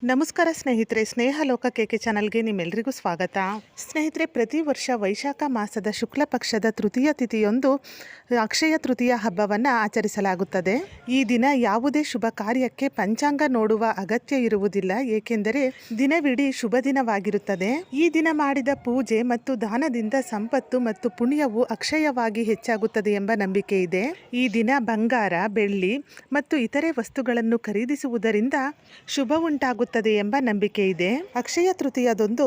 ನಮಸ್ಕಾರ ಸ್ನೇಹಿತರೆ, ಸ್ನೇಹಲೋಕ ಕೆಕೆ ಚಾನಲ್ಗೆ ನಿಮ್ಮೆಲ್ಲರಿಗೂ ಸ್ವಾಗತ. ಸ್ನೇಹಿತರೆ, ಪ್ರತಿ ವರ್ಷ ವೈಶಾಖ ಮಾಸದ ಶುಕ್ಲ ಪಕ್ಷದ ತೃತೀಯ ತಿಥಿಯೊಂದು ಅಕ್ಷಯ ತೃತೀಯ ಹಬ್ಬವನ್ನು ಆಚರಿಸಲಾಗುತ್ತದೆ. ಈ ದಿನ ಯಾವುದೇ ಶುಭ ಕಾರ್ಯಕ್ಕೆ ಪಂಚಾಂಗ ನೋಡುವ ಅಗತ್ಯ ಇರುವುದಿಲ್ಲ, ಏಕೆಂದರೆ ದಿನವಿಡೀ ಶುಭ ದಿನವಾಗಿರುತ್ತದೆ. ಈ ದಿನ ಮಾಡಿದ ಪೂಜೆ ಮತ್ತು ದಾನದಿಂದ ಸಂಪತ್ತು ಮತ್ತು ಪುಣ್ಯವು ಅಕ್ಷಯವಾಗಿ ಹೆಚ್ಚಾಗುತ್ತದೆ ಎಂಬ ನಂಬಿಕೆ ಇದೆ. ಈ ದಿನ ಬಂಗಾರ, ಬೆಳ್ಳಿ ಮತ್ತು ಇತರೆ ವಸ್ತುಗಳನ್ನು ಖರೀದಿಸುವುದರಿಂದ ಶುಭ ಉಂಟಾಗುತ್ತದೆ ಎಂಬ ನಂಬಿಕೆ ಇದೆ. ಅಕ್ಷಯ ತೃತೀಯದಂದು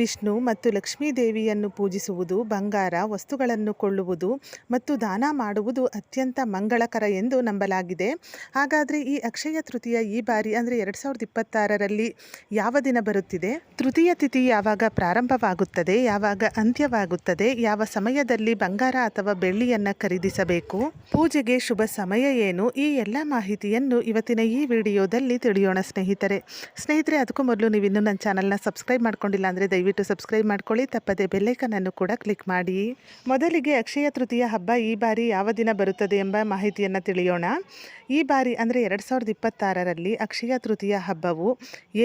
ವಿಷ್ಣು ಮತ್ತು ಲಕ್ಷ್ಮೀ ದೇವಿಯನ್ನು ಪೂಜಿಸುವುದು, ಬಂಗಾರ ವಸ್ತುಗಳನ್ನು ಕೊಳ್ಳುವುದು ಮತ್ತು ದಾನ ಮಾಡುವುದು ಅತ್ಯಂತ ಮಂಗಳಕರ ಎಂದು ನಂಬಲಾಗಿದೆ. ಹಾಗಾದರೆ ಈ ಅಕ್ಷಯ ತೃತೀಯ ಈ ಬಾರಿ ಅಂದರೆ 2026ರಲ್ಲಿ ಯಾವ ದಿನ ಬರುತ್ತಿದೆ? ತೃತೀಯ ತಿಥಿ ಯಾವಾಗ ಪ್ರಾರಂಭವಾಗುತ್ತದೆ, ಯಾವಾಗ ಅಂತ್ಯವಾಗುತ್ತದೆ, ಯಾವ ಸಮಯದಲ್ಲಿ ಬಂಗಾರ ಅಥವಾ ಬೆಳ್ಳಿಯನ್ನು ಖರೀದಿಸಬೇಕು, ಪೂಜೆಗೆ ಶುಭ ಸಮಯ ಏನು, ಈ ಎಲ್ಲ ಮಾಹಿತಿಯನ್ನು ಇವತ್ತಿನ ಈ ವಿಡಿಯೋದಲ್ಲಿ ತಿಳಿಯೋಣ ಸ್ನೇಹಿತರೆ. ಅದಕ್ಕೂ ಮೊದಲು ನೀವು ಇನ್ನೂ ನನ್ನ ಚಾನಲ್ನ ಸಬ್ಸ್ಕ್ರೈಬ್ ಮಾಡ್ಕೊಂಡಿಲ್ಲ ಅಂದರೆ ದಯವಿಟ್ಟು ಸಬ್ಸ್ಕ್ರೈಬ್ ಮಾಡ್ಕೊಳ್ಳಿ, ತಪ್ಪದೆ ಬೆಲ್ಲೈಕನನ್ನು ಕೂಡ ಕ್ಲಿಕ್ ಮಾಡಿ. ಮೊದಲಿಗೆ ಅಕ್ಷಯ ತೃತೀಯ ಹಬ್ಬ ಈ ಬಾರಿ ಯಾವ ದಿನ ಬರುತ್ತದೆ ಎಂಬ ಮಾಹಿತಿಯನ್ನು ತಿಳಿಯೋಣ. ಈ ಬಾರಿ ಅಂದರೆ 2026ರಲ್ಲಿ ಅಕ್ಷಯ ತೃತೀಯ ಹಬ್ಬವು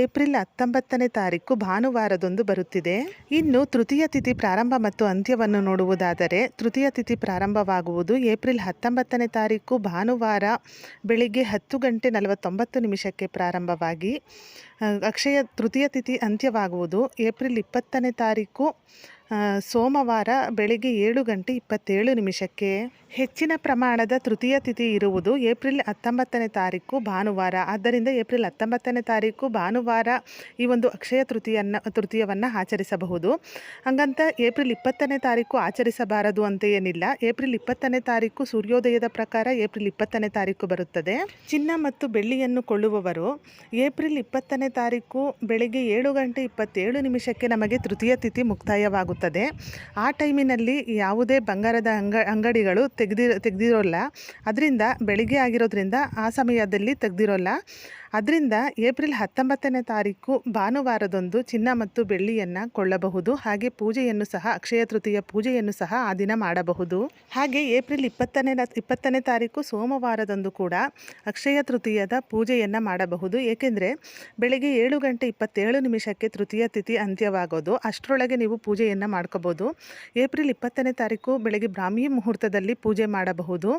ಏಪ್ರಿಲ್ 19ನೇ ತಾರೀಕು ಭಾನುವಾರದಂದು ಬರುತ್ತಿದೆ. ಇನ್ನು ತೃತೀಯ ತಿಥಿ ಪ್ರಾರಂಭ ಮತ್ತು ಅಂತ್ಯವನ್ನು ನೋಡುವುದಾದರೆ, ತೃತೀಯ ತಿಥಿ ಪ್ರಾರಂಭವಾಗುವುದು ಏಪ್ರಿಲ್ 19ನೇ ತಾರೀಕು ಭಾನುವಾರ ಬೆಳಿಗ್ಗೆ 10:49 ಪ್ರಾರಂಭವಾಗಿ ಅಕ್ಷಯ ತೃತೀಯ ತಿಥಿ ಅಂತ್ಯವಾಗುವುದು ಏಪ್ರಿಲ್ 20ನೇ ತಾರೀಕು ಸೋಮವಾರ ಬೆಳಿಗ್ಗೆ 7:27. ಹೆಚ್ಚಿನ ಪ್ರಮಾಣದ ತೃತೀಯ ತಿಥಿ ಇರುವುದು ಏಪ್ರಿಲ್ 19ನೇ ತಾರೀಕು ಭಾನುವಾರ. ಆದ್ದರಿಂದ ಏಪ್ರಿಲ್ 19ನೇ ತಾರೀಕು ಭಾನುವಾರ ಈ ಒಂದು ಅಕ್ಷಯ ತೃತೀಯವನ್ನು ಆಚರಿಸಬಹುದು. ಹಂಗಂತ ಏಪ್ರಿಲ್ 20ನೇ ತಾರೀಕು ಆಚರಿಸಬಾರದು ಅಂತ ಏನಿಲ್ಲ. ಏಪ್ರಿಲ್ 20ನೇ ತಾರೀಕು ಸೂರ್ಯೋದಯದ ಪ್ರಕಾರ ಏಪ್ರಿಲ್ 20ನೇ ತಾರೀಕು ಬರುತ್ತದೆ. ಚಿನ್ನ ಮತ್ತು ಬೆಳ್ಳಿಯನ್ನು ಕೊಳ್ಳುವವರು ಏಪ್ರಿಲ್ 20ನೇ ತಾರೀಕು ಬೆಳಿಗ್ಗೆ 7:27 ನಮಗೆ ತೃತೀಯ ತಿಥಿ ಮುಕ್ತಾಯವಾಗುತ್ತದೆ. ಆ ಟೈಮಿನಲ್ಲಿ ಯಾವುದೇ ಬಂಗಾರದ ಅಂಗಡಿಗಳು ತೆಗೆದಿರೋಲ್ಲ. ಅದರಿಂದ ಬೆಳಿಗ್ಗೆ ಆಗಿರೋದ್ರಿಂದ ಆ ಸಮಯದಲ್ಲಿ ತೆಗೆದಿರೋಲ್ಲ. ಅದರಿಂದ ಏಪ್ರಿಲ್ 19ನೇ ತಾರೀಕು ಭಾನುವಾರದಂದು ಚಿನ್ನ ಮತ್ತು ಬೆಳ್ಳಿಯನ್ನು ಕೊಳ್ಳಬಹುದು. ಹಾಗೆ ಪೂಜೆಯನ್ನು ಸಹ ಅಕ್ಷಯ ತೃತೀಯ ಪೂಜೆಯನ್ನು ಸಹ ಆ ದಿನ ಮಾಡಬಹುದು. ಹಾಗೆ ಏಪ್ರಿಲ್ 20ನೇ ತಾರೀಕು ಸೋಮವಾರದಂದು ಕೂಡ ಅಕ್ಷಯ ತೃತೀಯದ ಪೂಜೆಯನ್ನು ಮಾಡಬಹುದು. ಏಕೆಂದರೆ ಬೆಳಗ್ಗೆ 7:27 ತೃತೀಯ ತಿಥಿ ಅಂತ್ಯವಾಗೋದು. ಅಷ್ಟರೊಳಗೆ ನೀವು ಪೂಜೆಯನ್ನು ಮಾಡ್ಕೋಬೋದು. ಏಪ್ರಿಲ್ 20ನೇ ತಾರೀಕು ಬೆಳಗ್ಗೆ ಬ್ರಾಹ್ಮಿ ಮುಹೂರ್ತದಲ್ಲಿ ಪೂಜೆ ಮಾಡಬಹುದು.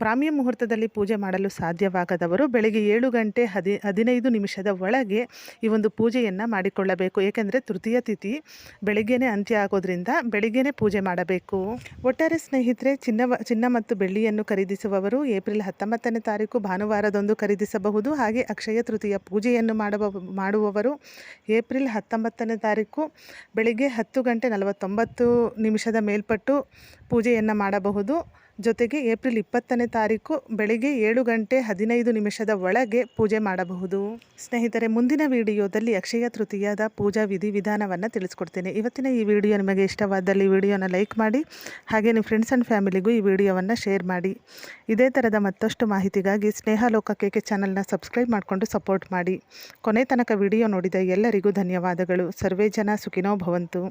ಬ್ರಾಹ್ಮಿ ಮುಹೂರ್ತದಲ್ಲಿ ಪೂಜೆ ಮಾಡಲು ಸಾಧ್ಯವಾಗದವರು ಬೆಳಗ್ಗೆ 7:15 ಒಳಗೆ ಈ ಒಂದು ಪೂಜೆಯನ್ನು ಮಾಡಿಕೊಳ್ಳಬೇಕು. ಏಕೆಂದರೆ ತೃತೀಯ ತಿಥಿ ಬೆಳಿಗ್ಗೆನೇ ಅಂತ್ಯ ಆಗೋದ್ರಿಂದ ಬೆಳಿಗ್ಗೆನೇ ಪೂಜೆ ಮಾಡಬೇಕು. ಒಟ್ಟಾರೆ ಸ್ನೇಹಿತರೆ, ಚಿನ್ನ ಮತ್ತು ಬೆಳ್ಳಿಯನ್ನು ಖರೀದಿಸುವವರು ಏಪ್ರಿಲ್ 19ನೇ ತಾರೀಕು ಭಾನುವಾರದಂದು ಖರೀದಿಸಬಹುದು. ಹಾಗೆ ಅಕ್ಷಯ ತೃತೀಯ ಪೂಜೆಯನ್ನು ಮಾಡುವವರು ಏಪ್ರಿಲ್ 19ನೇ ತಾರೀಕು ಬೆಳಿಗ್ಗೆ 10:49 ಮೇಲ್ಪಟ್ಟು ಪೂಜೆಯನ್ನು ಮಾಡಬಹುದು. ಜೊತೆಗೆ ಏಪ್ರಿಲ್ 20ನೇ ತಾರೀಕು ಬೆಳಿಗ್ಗೆ 7:15 ಒಳಗೆ ಪೂಜೆ ಮಾಡಬಹುದು. ಸ್ನೇಹಿತರೆ, ಮುಂದಿನ ವಿಡಿಯೋದಲ್ಲಿ ಅಕ್ಷಯ ತೃತೀಯದ ಪೂಜಾ ವಿಧಾನವನ್ನು ತಿಳಿಸ್ಕೊಡ್ತೇನೆ. ಇವತ್ತಿನ ಈ ವಿಡಿಯೋ ನಿಮಗೆ ಇಷ್ಟವಾದಲ್ಲಿ ವಿಡಿಯೋನ ಲೈಕ್ ಮಾಡಿ, ಹಾಗೆ ನಿಮ್ಮ ಫ್ರೆಂಡ್ಸ್ ಆ್ಯಂಡ್ ಫ್ಯಾಮಿಲಿಗೂ ಈ ವಿಡಿಯೋವನ್ನು ಶೇರ್ ಮಾಡಿ. ಇದೇ ಥರದ ಮತ್ತಷ್ಟು ಮಾಹಿತಿಗಾಗಿ ಸ್ನೇಹಲೋಕ ಕೆಕೆ ಚಾನಲ್ನ ಸಬ್ಸ್ಕ್ರೈಬ್ ಮಾಡಿಕೊಂಡು ಸಪೋರ್ಟ್ ಮಾಡಿ. ಕೊನೆ ತನಕ ವಿಡಿಯೋ ನೋಡಿದ ಎಲ್ಲರಿಗೂ ಧನ್ಯವಾದಗಳು. ಸರ್ವೇ ಜನ ಸುಖಿನೋ ಭವಂತು.